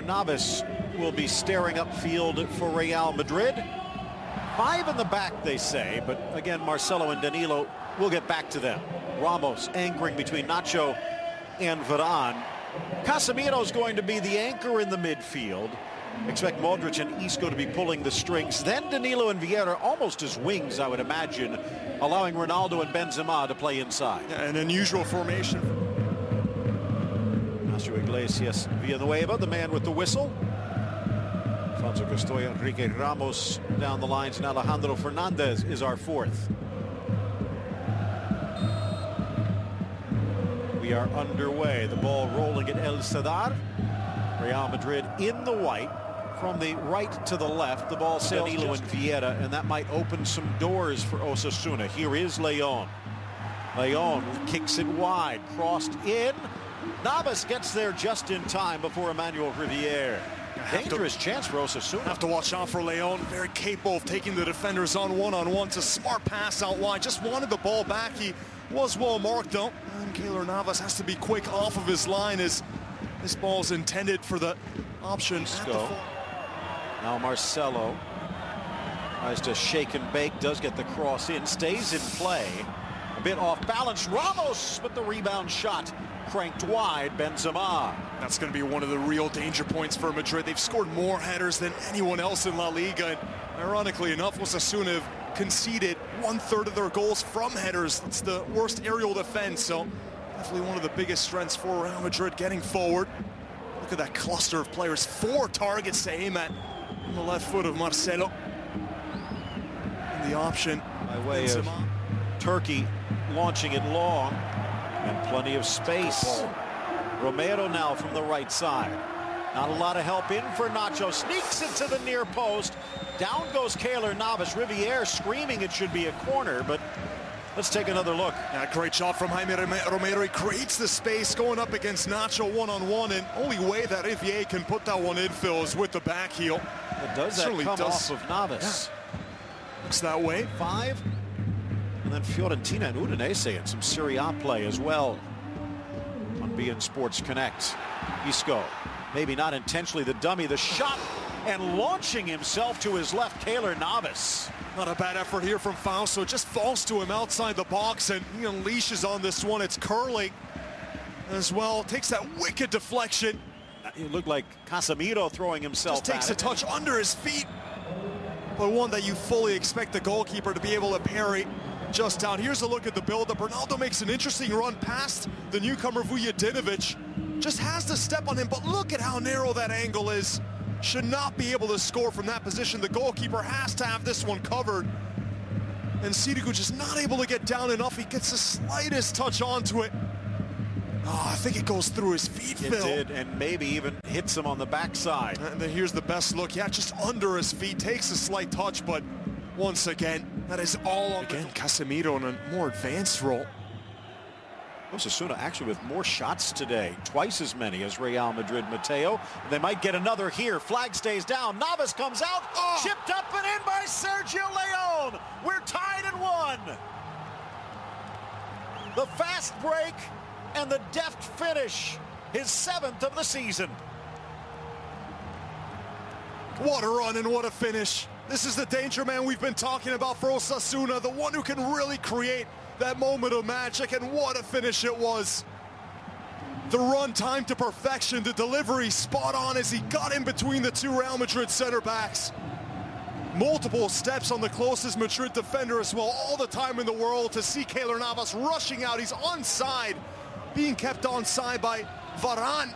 Navas will be staring upfield for Real Madrid. 5 in the back, they say, but again, Marcelo and Danilo will get back to them. Ramos anchoring between Nacho and Varane. Casemiro's going to be the anchor in the midfield. Expect Modric and Isco to be pulling the strings. Then Danilo and Vieira almost as wings, I would imagine, allowing Ronaldo and Benzema to play inside. Yeah, an unusual formation. Ignacio Iglesias Villanueva, the man with the whistle. Alfonso Castoya, Enrique Ramos down the lines, and Alejandro Fernandez is our fourth. We are underway. The ball rolling at El Sadar. Real Madrid in the white. From the right to the left, the ball sails Danilo and Vieira, and that might open some doors for Osasuna. Here is Leon. Leon kicks it wide, crossed in. Navas gets there just in time before Emmanuel Riviere. Dangerous chance for Osasuna. Have to watch out for Leon. Very capable of taking the defenders on one-on-one. It's a smart pass out wide. Just wanted the ball back. He was well marked though. And Keylor Navas has to be quick off of his line as this ball's intended for the option. Now Marcelo tries to shake and bake, does get the cross in, stays in play. A bit off balance, Ramos, but the rebound shot cranked wide, Benzema. That's going to be one of the real danger points for Madrid. They've scored more headers than anyone else in La Liga, and ironically enough, Osasuna have conceded 1/3 of their goals from headers. It's the worst aerial defense, so definitely one of the biggest strengths for Real Madrid getting forward. Look at that cluster of players, 4 targets to aim at on the left foot of Marcelo. And the option by way of Turkey launching it long, and plenty of space. Romero now from the right side. Not a lot of help in for Nacho. Sneaks into the near post. Down goes Keylor Navas. Riviere screaming it should be a corner, but let's take another look. Yeah, great shot from Jaime Romero. He creates the space going up against Nacho one-on-one, and only way that Riviere can put that one in, Phil, is with the back heel. It does that come off of Navas. Yeah. Looks that way. 5. And then Fiorentina and Udinese and some Serie A play as well on beIN Sports Connect. Isco, maybe not intentionally the dummy, the shot, and launching himself to his left, Keylor Navas. Not a bad effort here from Fausto. Just falls to him outside the box, and he unleashes on this one. It's curling as well. Takes that wicked deflection. It looked like Casemiro throwing himself. Just takes a touch under his feet, but one that you fully expect the goalkeeper to be able to parry. Just out. Here's a look at the build-up. Ronaldo makes an interesting run past the newcomer Vujadinovic. Just has to step on him, but look at how narrow that angle is. Should not be able to score from that position. The goalkeeper has to have this one covered. And Sirigu just not able to get down enough. He gets the slightest touch onto it. Oh, I think it goes through his feet, Phil. It did, and maybe even hits him on the backside. And then here's the best look. Yeah, just under his feet. Takes a slight touch, but once again, that is all on. Again, Casemiro in a more advanced role. Osasuna actually with more shots today, twice as many as Real Madrid. Mateo, they might get another here. Flag stays down. Navas comes out, chipped up and in by Sergio Leon. We're tied at 1. The fast break and the deft finish, his 7th of the season. What a run and what a finish. This is the danger man we've been talking about for Osasuna, the one who can really create that moment of magic, and what a finish it was. The run timed to perfection, the delivery spot on as he got in between the 2 Real Madrid center backs. Multiple steps on the closest Madrid defender as well, all the time in the world to see Keylor Navas rushing out. He's onside, being kept onside by Varane.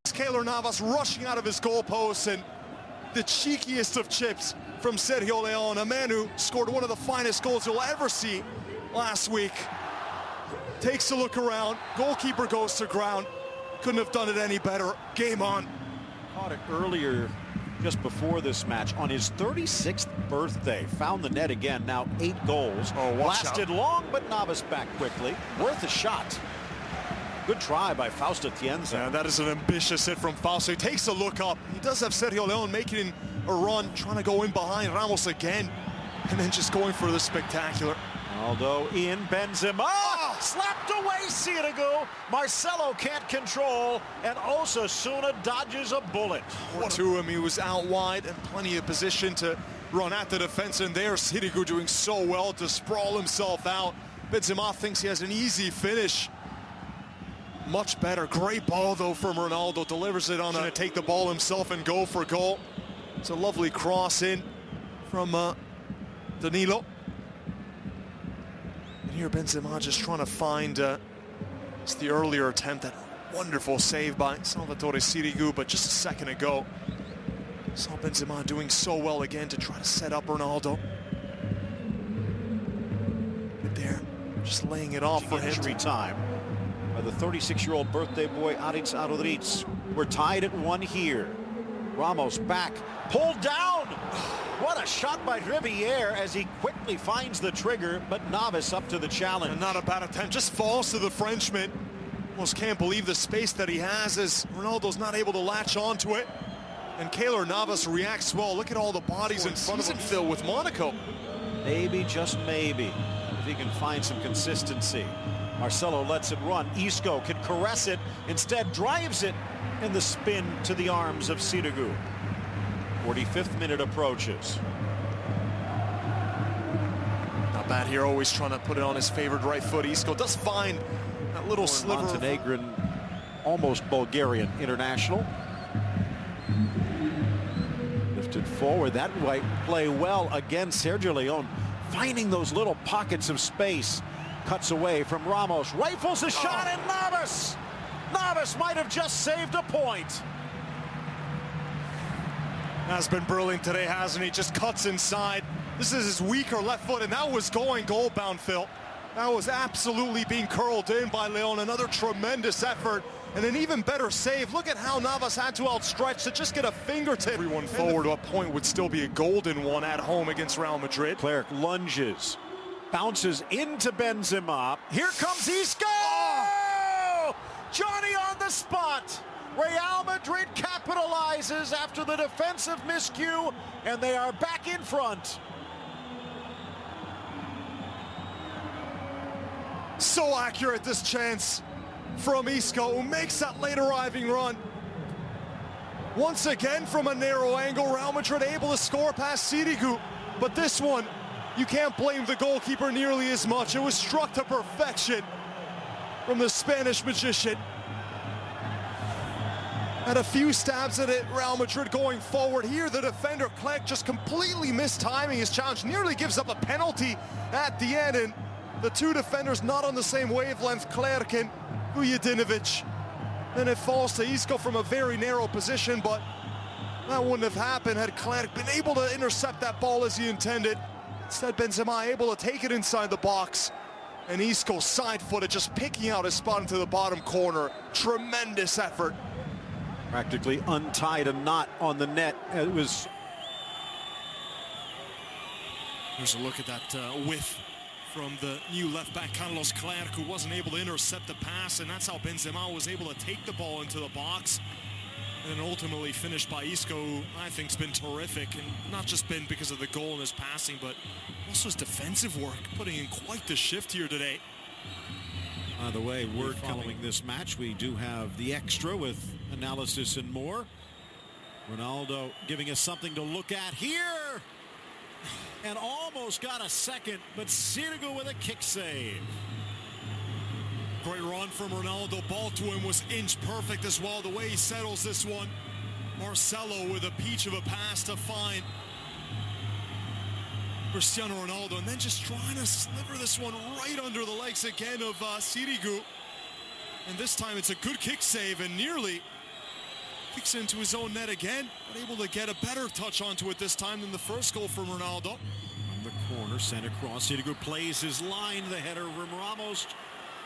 Keylor Navas rushing out of his goalposts, and the cheekiest of chips from Sergio Leon, a man who scored one of the finest goals you'll ever see last week. Takes a look around, goalkeeper goes to ground. Couldn't have done it any better. Game on. Caught it earlier, just before this match, on his 36th birthday. Found the net again, now 8 goals. Lasted long, but Navas back quickly. Worth a shot. Good try by Fausto Tienza. Yeah, that is an ambitious hit from Fausto. He takes a look up. He does have Sergio Leon making a run, trying to go in behind Ramos again, and then just going for the spectacular. Ronaldo in, Benzema Slapped away Sirigu. Marcelo can't control, and Osasuna dodges a bullet. To him, he was out wide and plenty of position to run at the defense, and there's Sirigu doing so well to sprawl himself out. Benzema thinks he has an easy finish. Much better. Great ball, though, from Ronaldo. Delivers it on to take the ball himself and go for goal. It's a lovely cross in from Danilo. And here Benzema just trying to find it's the earlier attempt. That wonderful save by Salvatore Sirigu, but just a second ago, saw Benzema doing so well again to try to set up Ronaldo. But there, just laying it off for him. Injury time by the 36-year-old birthday boy Aritz Arodriz. We're tied at 1 here. Ramos back, pulled down. What a shot by Riviere as he quickly finds the trigger, but Navas up to the challenge. And not a bad attempt, just falls to the Frenchman. Almost can't believe the space that he has as Ronaldo's not able to latch onto it. And Keylor Navas reacts well. Look at all the bodies in front of him. Phil with Monaco. Maybe, just maybe, if he can find some consistency. Marcelo lets it run. Isco can caress it, instead drives it in the spin to the arms of Sirigu. 45th minute approaches. Not bad here, always trying to put it on his favored right foot. Isco does find that little sliver. Montenegrin, almost Bulgarian international. Lifted forward, that might play well against Sergio Leone, finding those little pockets of space. Cuts away from Ramos, rifles a shot, and Navas! Navas might have just saved a point. Has been brilliant today, hasn't he? Just cuts inside. This is his weaker left foot, and that was going goal-bound, Phil. That was absolutely being curled in by Leon. Another tremendous effort, and an even better save. Look at how Navas had to outstretch to just get a fingertip. Everyone forward to a point would still be a golden one at home against Real Madrid. Clerc lunges, bounces into Benzema. Here comes Isco! Oh! Johnny on the spot. Real Madrid capitalizes after the defensive miscue, and they are back in front. So accurate, this chance from Isco, who makes that late arriving run. Once again from a narrow angle, Real Madrid able to score past Sirigu. But this one, you can't blame the goalkeeper nearly as much. It was struck to perfection from the Spanish magician. Had a few stabs at it, Real Madrid going forward. Here, the defender, Clerc, just completely mistiming his challenge. Nearly gives up a penalty at the end, and the two defenders not on the same wavelength, Clerc and Vujadinovic. Then it falls to Isco from a very narrow position, but that wouldn't have happened had Clerc been able to intercept that ball as he intended. Instead, Benzema able to take it inside the box, and Isco side-footed, just picking out his spot into the bottom corner. Tremendous effort. Practically untied a knot on the net. It was. Here's a look at that whiff from the new left-back Carlos Clerc, who wasn't able to intercept the pass, and that's how Benzema was able to take the ball into the box. And then ultimately finished by Isco, who I think has been terrific, and not just been because of the goal and his passing, but also his defensive work, putting in quite the shift here today. By the way, word following this match, we do have the extra with analysis and more. Ronaldo giving us something to look at here. And almost got a second, but Sirigu with a kick save. Great run from Ronaldo. Ball to him was inch perfect as well. The way he settles this one. Marcelo with a peach of a pass to find Cristiano Ronaldo, and then just trying to sliver this one right under the legs again of Sirigu. And this time it's a good kick save, and nearly kicks into his own net again, but able to get a better touch onto it this time than the first goal from Ronaldo. On the corner, sent across. Sirigu plays his line. The header from Ramos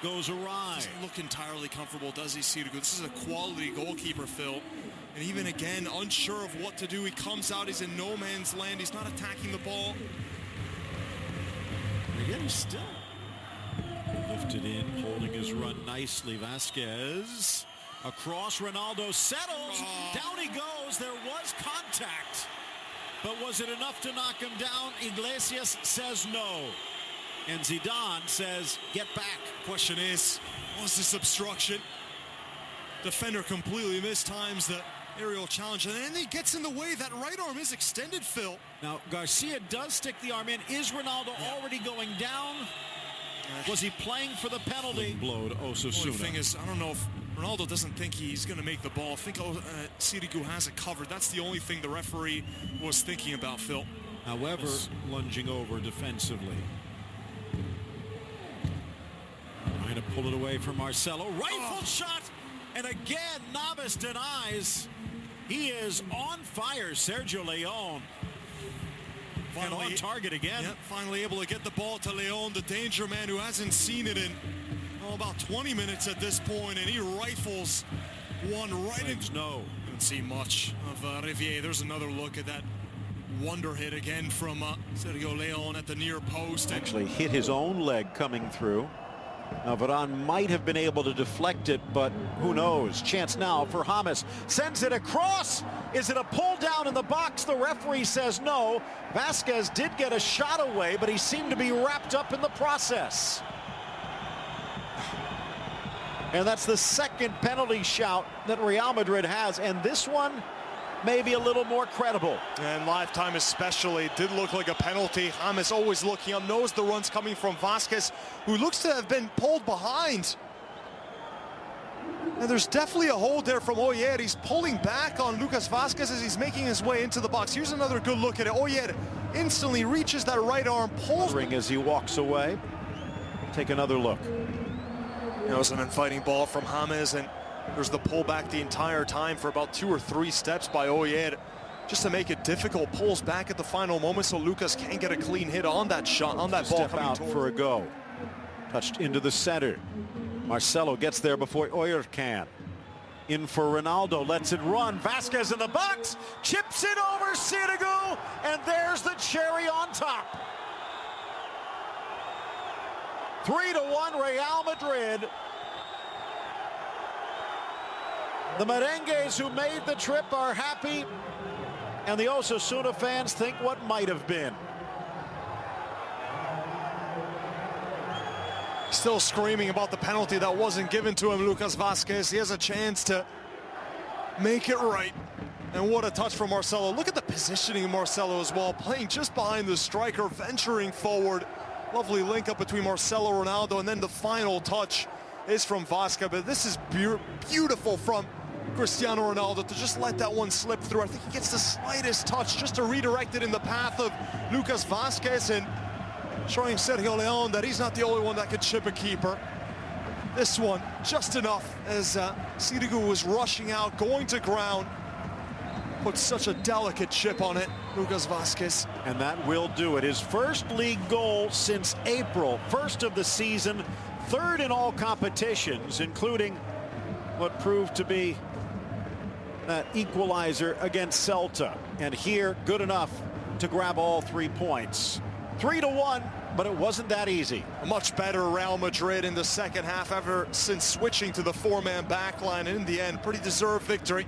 goes awry. Doesn't look entirely comfortable, does he, Sirigu? This is a quality goalkeeper, Phil. And even again, unsure of what to do. He comes out, he's in no man's land. He's not attacking the ball. Again, he's still lifted in, holding his run nicely. Vasquez across. Ronaldo settles. Down he goes. There was contact, but was it enough to knock him down? Iglesias says no. And Zidane says, get back. Question is, was this obstruction? Defender completely mistimes the aerial challenge, and then he gets in the way. That right arm is extended, Phil. Now, Garcia does stick the arm in. Is Ronaldo already going down? Was he playing for the penalty? Blowed Osasuna. The thing is, I don't know if Ronaldo doesn't think he's going to make the ball. I think Sirigu has it covered. That's the only thing the referee was thinking about, Phil. However, lunging over defensively. Trying to pull it away from Marcelo. Rifle shot! And again, Navas denies. He is on fire, Sergio León. Finally on target again. Yeah, finally able to get the ball to León, the danger man who hasn't seen it in about 20 minutes at this point, and he rifles one right in. No. Didn't see much of Riviere. There's another look at that wonder hit again from Sergio León at the near post. Actually hit his own leg coming through. Now Varane might have been able to deflect it, but who knows? Chance now for James. Sends it across. Is it a pull down in the box? The referee says no. Vasquez did get a shot away, but he seemed to be wrapped up in the process. And that's the second penalty shout that Real Madrid has, and this one maybe a little more credible. And lifetime especially did look like a penalty. James always looking up, knows the run's coming from Vasquez, who looks to have been pulled behind. And there's definitely a hold there from Oyer. He's pulling back on Lucas Vasquez as he's making his way into the box. Here's another good look at it. Oyer instantly reaches that right arm, pulls as he walks away. Take another look. That was an infighting ball from James, and there's the pullback the entire time for about 2 or 3 steps by Oyer, just to make it difficult. Pulls back at the final moment so Lucas can't get a clean hit on that shot, on that ball. Step out for a go. Touched into the center. Marcelo gets there before Oyer can. In for Ronaldo, lets it run. Vasquez in the box, chips it over Sirigu, and there's the cherry on top. 3-1 Real Madrid. The merengues who made the trip are happy, and the Osasuna fans think what might have been. Still screaming about the penalty that wasn't given to him, Lucas Vasquez. He has a chance to make it right. And what a touch from Marcelo. Look at the positioning of Marcelo as well, playing just behind the striker, venturing forward. Lovely link up between Marcelo, Ronaldo, and then the final touch is from Vasquez. But this is beautiful from Cristiano Ronaldo to just let that one slip through. I think he gets the slightest touch just to redirect it in the path of Lucas Vasquez, and showing Sergio León that he's not the only one that could chip a keeper. This one just enough as Sirigu was rushing out, going to ground. Put such a delicate chip on it, Lucas Vasquez. And that will do it. His first league goal since April, first of the season, third in all competitions, including what proved to be that equalizer against Celta. And here, good enough to grab all 3 points. 3-1, but it wasn't that easy. A much better Real Madrid in the second half ever since switching to the 4-man backline. And in the end, pretty deserved victory.